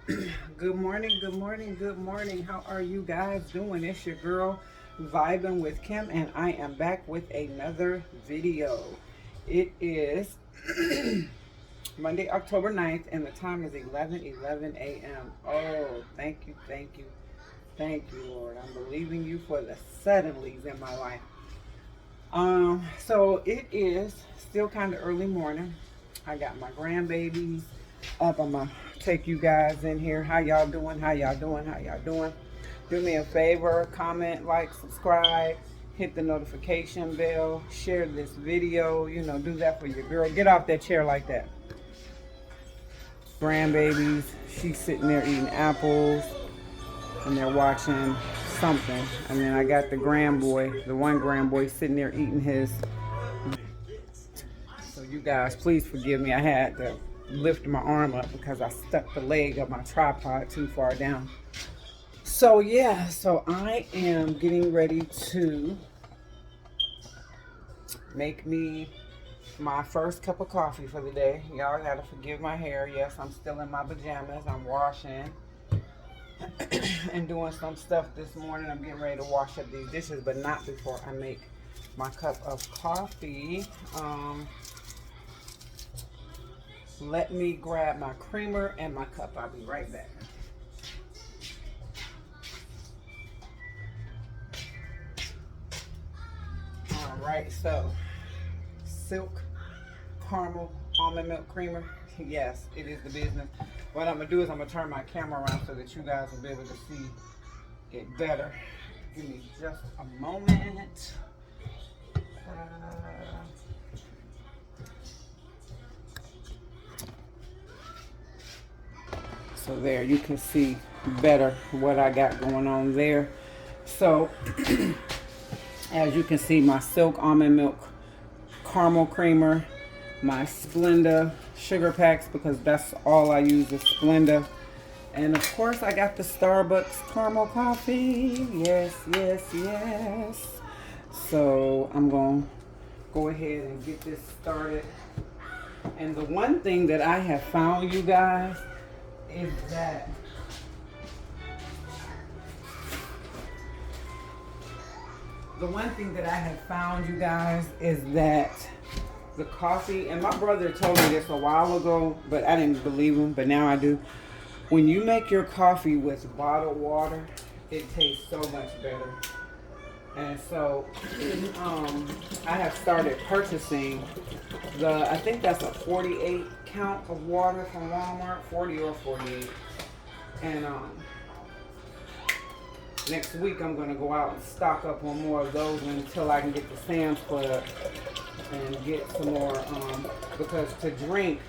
Good morning, good morning, good morning. How are you guys doing? It's your girl vibing with Kim, and I am back with another video. It is Monday, October 9th, and the time is 11:11 a.m. Oh, thank you, Lord. I'm believing you for the suddenlies in my life. So it is still kind of early morning. I got my grandbabies up. I'm gonna take you guys in here. How y'all doing? How y'all doing? How y'all doing? Do me a favor, comment, like, subscribe, hit the notification bell, share this video. Do that for your girl. Get off that chair like that. Grandbabies, she's sitting there eating apples and they're watching something. And then I got the one grand boy sitting there eating his. So you guys, please forgive me. I had to lift my arm up because I stuck the leg of my tripod too far down. So yeah, so I am getting ready to make me my first cup of coffee for the day. Y'all gotta forgive my hair. Yes, I'm still in my pajamas. I'm washing and doing some stuff this morning. I'm getting ready to wash up these dishes, but not before I make my cup of coffee. Let me grab my creamer and my cup. I'll be right back. All right, so Silk Caramel Almond Milk Creamer. Yes, it is the business. What I'm going to do is I'm going to turn my camera around so that you guys will be able to see it better. Give me just a moment. So there, you can see better what I got going on there. So, as you can see, my Silk Almond Milk Caramel Creamer, my Splenda sugar packs, because that's all I use is Splenda. And of course, I got the Starbucks caramel coffee. Yes, yes, yes. So I'm going to go ahead and get this started. And the one thing that I have found, you guys, is that the coffee, and my brother told me this a while ago, but I didn't believe him, but now I do. When you make your coffee with bottled water, it tastes so much better. And so I have started purchasing I think that's a 48 count of water from Walmart, 40 or 48. And next week I'm going to go out and stock up on more of those until I can get the Sam's Club and get some more, because to drink,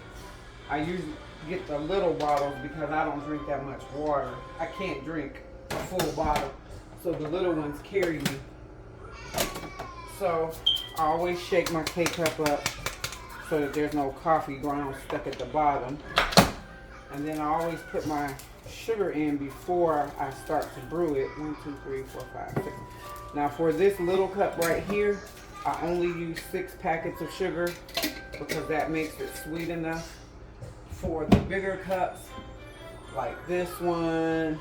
I usually get the little bottles because I don't drink that much water. I can't drink a full bottle, so the little ones carry me. So I always shake my K-cup up so that there's no coffee grounds stuck at the bottom. And then I always put my sugar in before I start to brew it. 1, 2, 3, 4, 5, 6. Now for this little cup right here, I only use 6 packets of sugar because that makes it sweet enough. For the bigger cups, like this one,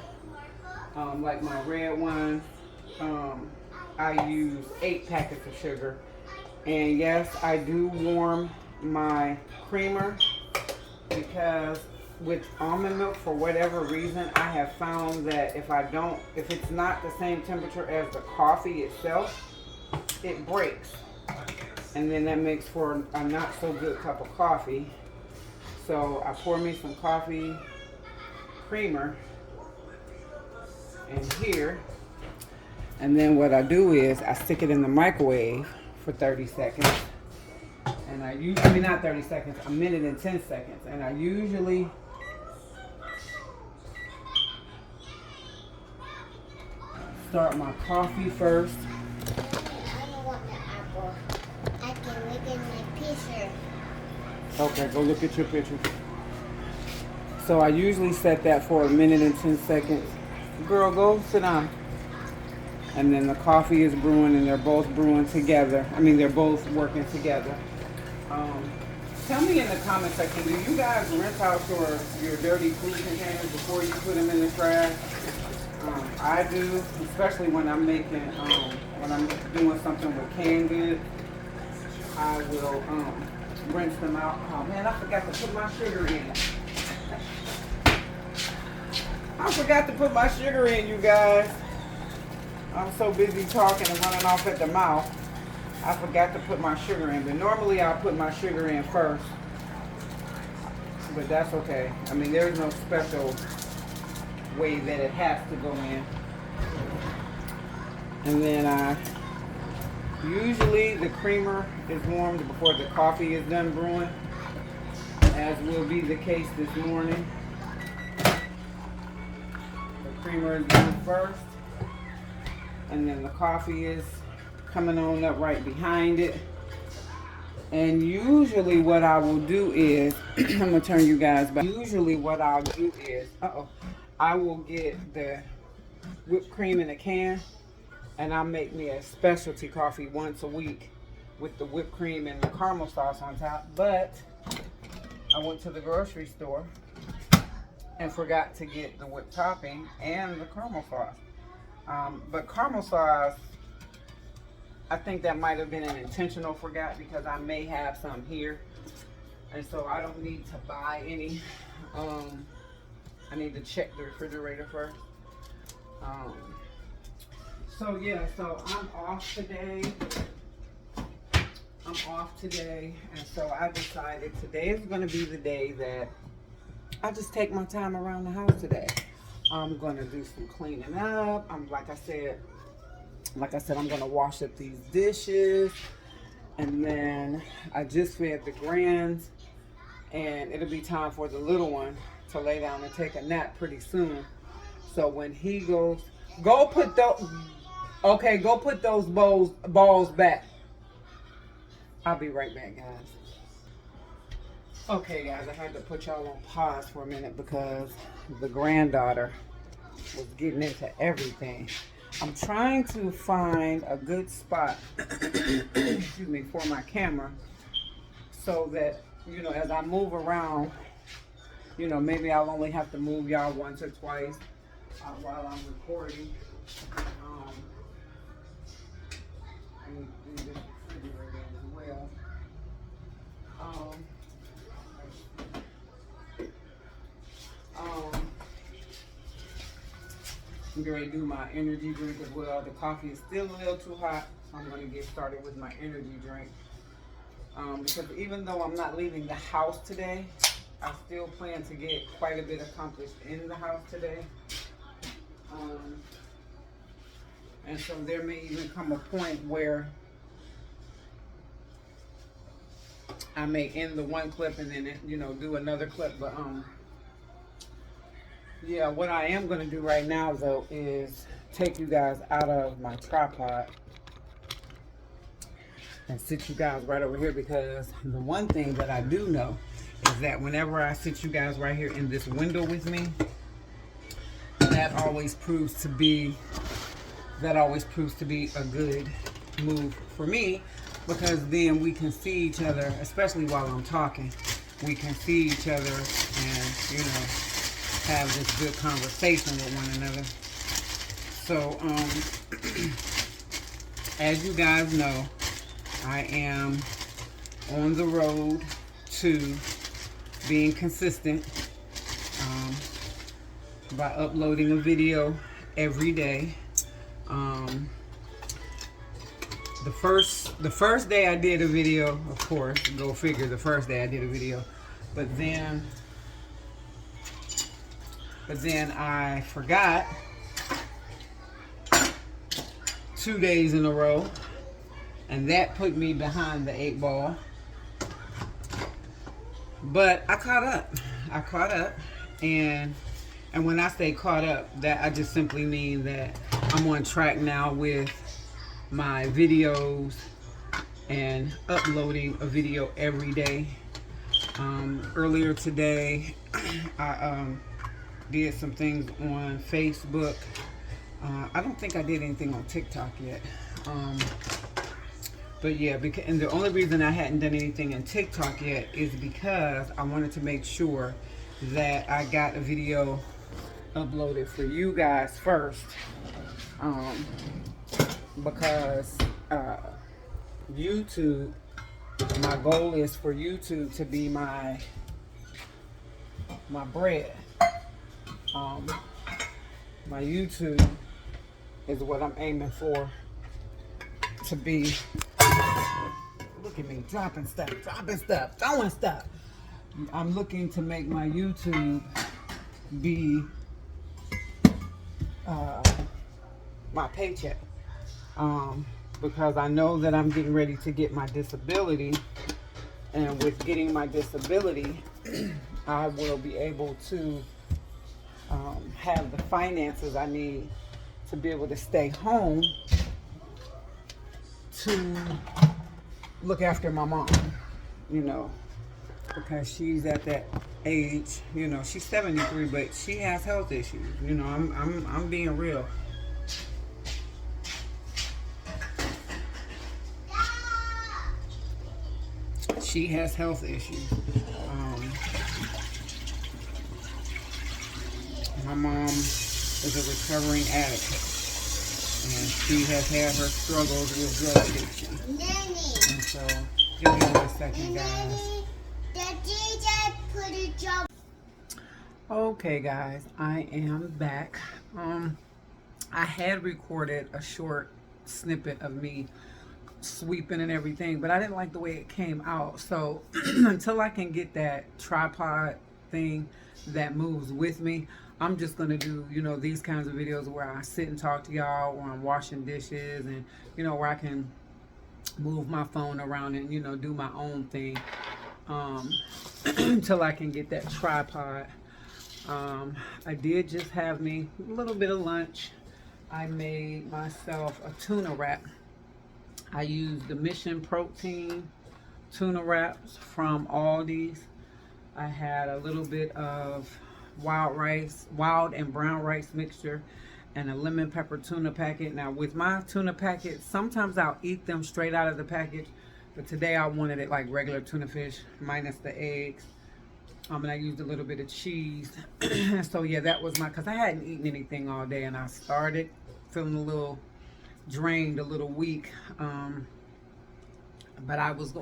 like my red one, I use 8 packets of sugar. And yes, I do warm my creamer because with almond milk, for whatever reason, I have found that if it's not the same temperature as the coffee itself, it breaks. And then that makes for a not so good cup of coffee. So I pour me some coffee creamer in here. And then what I do is I stick it in the microwave for 30 seconds. And not 30 seconds, a minute and 10 seconds. And I usually start my coffee first. I don't want the apple. I can look in my picture. Okay, go look at your picture. So I usually set that for a minute and 10 seconds. Girl, go sit down. And then the coffee is brewing and they're both brewing together. I mean, they're both working together. Tell me in the comment section, do you guys rinse out your dirty food containers before you put them in the trash? I do, especially when I'm making, when I'm doing something with canned goods. I will rinse them out. Oh man, I forgot to put my sugar in. I forgot to put my sugar in, you guys. I'm so busy talking and running off at the mouth. I forgot to put my sugar in. But normally I'll put my sugar in first. But that's okay. I mean, there's no special way that it has to go in. And then usually the creamer is warmed before the coffee is done brewing, as will be the case this morning. The creamer is done first, and then the coffee is coming on up right behind it. And usually what I will do is, I'm going to turn you guys back. Usually what I'll do is, I will get the whipped cream in a can, and I'll make me a specialty coffee once a week with the whipped cream and the caramel sauce on top. But I went to the grocery store and forgot to get the whipped topping and the caramel sauce. But caramel sauce, I think that might have been an intentional forgot, because I may have some here. And so I don't need to buy any. I need to check the refrigerator first. So yeah, so I'm off today. And so I decided today is going to be the day that I just take my time around the house today. I'm going to do some cleaning up. Like I said, I'm going to wash up these dishes. And then I just fed the grands, and it'll be time for the little one to lay down and take a nap pretty soon. So when he goes, go put those balls back. I'll be right back, guys. Okay, guys, I had to put y'all on pause for a minute because the granddaughter was getting into everything. I'm trying to find a good spot, excuse me, for my camera, so that, you know, as I move around, you know, maybe I'll only have to move y'all once or twice while I'm recording. And do this refrigerator as well. I'm going to do my energy drink as well. The coffee is still a little too hot, so I'm going to get started with my energy drink. Because even though I'm not leaving the house today, I still plan to get quite a bit accomplished in the house today. And so there may even come a point where I may end the one clip and then, you know, do another clip. But yeah, what I am going to do right now, though, is take you guys out of my tripod and sit you guys right over here, because the one thing that I do know is that whenever I sit you guys right here in this window with me, that always proves to be a good move for me, because then we can see each other, especially while I'm talking. We can see each other and, you know, have this good conversation with one another. So, as you guys know, I am on the road to being consistent by uploading a video every day. The first day I did a video, of course, go figure, the first day I did a video, but then I forgot 2 days in a row, and that put me behind the 8 ball. But I caught up, and when I say caught up, that I just simply mean that I'm on track now with my videos and uploading a video every day. Earlier today, I did some things on Facebook. I don't think I did anything on TikTok yet. But yeah, because, and the only reason I hadn't done anything in TikTok yet is because I wanted to make sure that I got a video uploaded for you guys first. Um, because YouTube, my goal is for YouTube to be my bread. Um, my YouTube is what I'm aiming for to be. Look at me dropping stuff, throwing stuff. I'm looking to make my YouTube be my paycheck. Because I know that I'm getting ready to get my disability, and with getting my disability, I will be able to have the finances I need to be able to stay home to look after my mom, you know, because she's at that age, you know, she's 73, but she has health issues. You know, I'm being real. She has health issues. My mom is a recovering addict, and she has had her struggles with drug addiction. And so, give me 1 second, guys. The DJ put a job. Okay, guys, I am back. I had recorded a short snippet of me sweeping and everything, but I didn't like the way it came out. So until I can get that tripod thing that moves with me, I'm just gonna do, you know, these kinds of videos where I sit and talk to y'all, or I'm washing dishes, and you know, where I can move my phone around and, you know, do my own thing, until I can get that tripod. I did just have me a little bit of lunch. I made myself a tuna wrap. I used the Mission Protein tuna wraps from Aldi's. I had a little bit of wild and brown rice mixture, and a lemon pepper tuna packet. Now with my tuna packets, sometimes I'll eat them straight out of the package, but today I wanted it like regular tuna fish minus the eggs. And I used a little bit of cheese. So yeah, that was because I hadn't eaten anything all day, and I started feeling a little drained, a little weak. But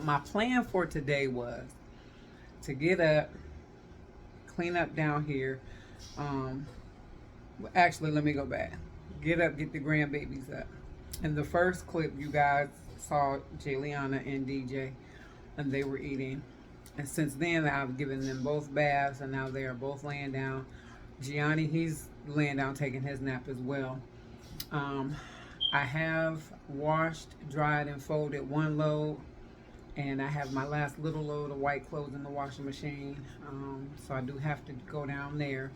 my plan for today was to get up, clean up down here. Actually, let me go back. Get up, get the grandbabies up. In the first clip, you guys saw Jayliana and DJ, and they were eating. And since then, I've given them both baths, and now they are both laying down. Gianni, he's laying down taking his nap as well. I have washed, dried, and folded one load, and I have my last little load of white clothes in the washing machine. So I do have to go down there.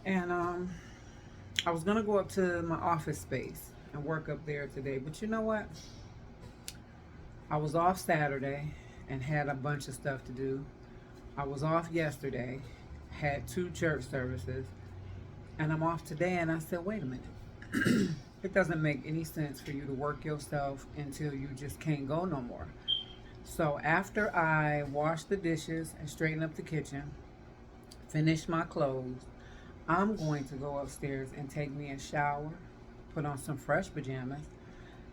And I was gonna go up to my office space and work up there today, but you know what? I was off Saturday and had a bunch of stuff to do. I was off yesterday, had 2 church services, and I'm off today, and I said, wait a minute. It doesn't make any sense for you to work yourself until you just can't go no more. So after I wash the dishes and straighten up the kitchen, finish my clothes, I'm going to go upstairs and take me a shower, put on some fresh pajamas,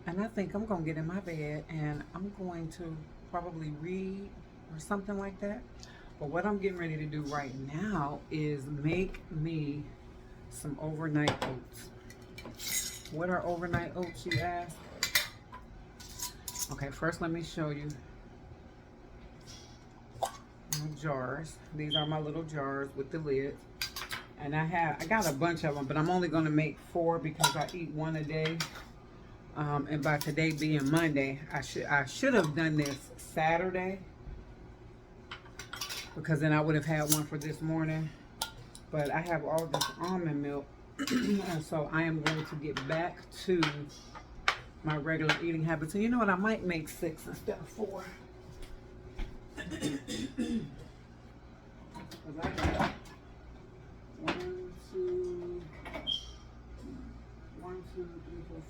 and I think I'm going to get in my bed and I'm going to probably read or something like that. But what I'm getting ready to do right now is make me some overnight oats. What are overnight oats, you ask? Okay, first let me show you my jars. These are my little jars with the lids. And I got a bunch of them, but I'm only going to make 4 because I eat 1 a day. And by today being Monday, I should have done this Saturday, because then I would have had one for this morning. But I have all this almond milk, and so I am going to get back to my regular eating habits. And you know what? I might make 6 instead of 4. I got 1, 2, 3, 4,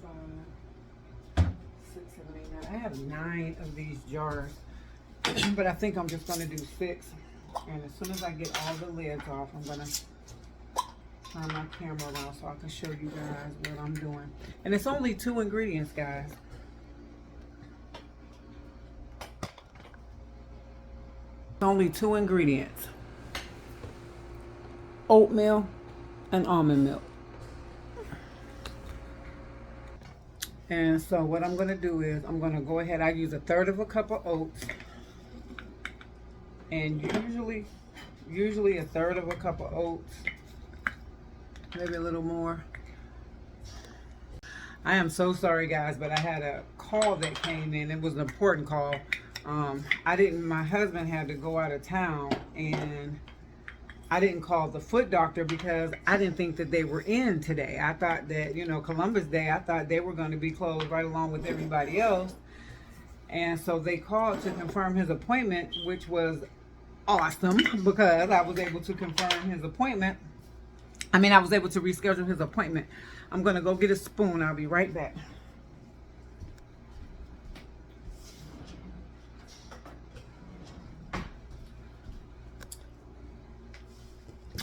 5, 6, 7, 8, 9. I have 9 of these jars, but I think I'm just gonna do 6. And as soon as I get all the lids off, I'm gonna turn my camera around so I can show you guys what I'm doing. And it's only 2 ingredients, guys. Only 2 ingredients: oatmeal and almond milk. And so what I'm going to do is I'm going to go ahead. I use 1/3 of a cup of oats, and usually 1/3 of a cup of oats, maybe a little more. I am so sorry, guys, but I had a call that came in. It was an important call. My husband had to go out of town, and I didn't call the foot doctor because I didn't think that they were in today. I thought that, you know, Columbus Day, I thought they were going to be closed right along with everybody else. And so they called to confirm his appointment, which was awesome because I was able to confirm his appointment. I mean, I was able to reschedule his appointment. I'm going to go get a spoon. I'll be right back.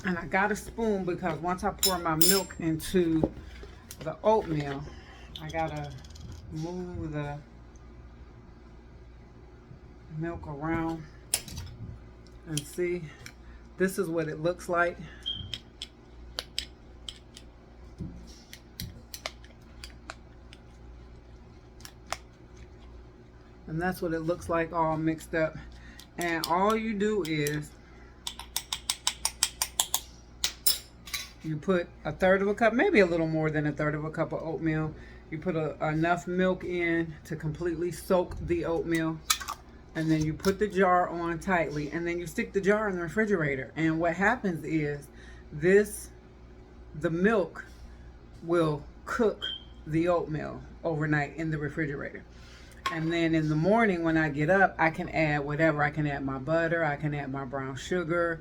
And I got a spoon because once I pour my milk into the oatmeal, I gotta move the milk around and see. This is what it looks like. And that's what it looks like all mixed up. And all you do is you put 1/3 of a cup, maybe a little more than 1/3 of a cup of oatmeal. You put enough milk in to completely soak the oatmeal. And then you put the jar on tightly. And then you stick the jar in the refrigerator. And what happens is the milk will cook the oatmeal overnight in the refrigerator. And then in the morning when I get up, I can add whatever. I can add my butter. I can add my brown sugar.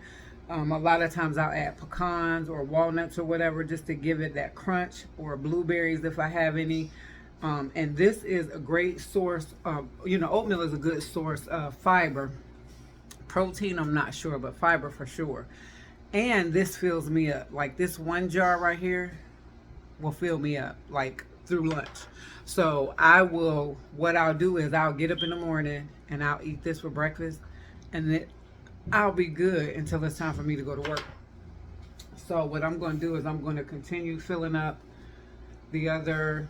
A lot of times I'll add pecans or walnuts or whatever just to give it that crunch, or blueberries if I have any. And this is a great source of, oatmeal is a good source of fiber. Protein, I'm not sure, but fiber for sure. And this fills me up. Like this one jar right here will fill me up like through lunch. So what I'll do is I'll get up in the morning and I'll eat this for breakfast, and then I'll be good until it's time for me to go to work. So what I'm going to do is I'm going to continue filling up the other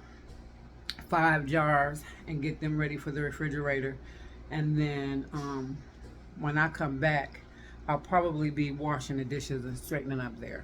5 jars and get them ready for the refrigerator. And then when I come back, I'll probably be washing the dishes and straightening up there.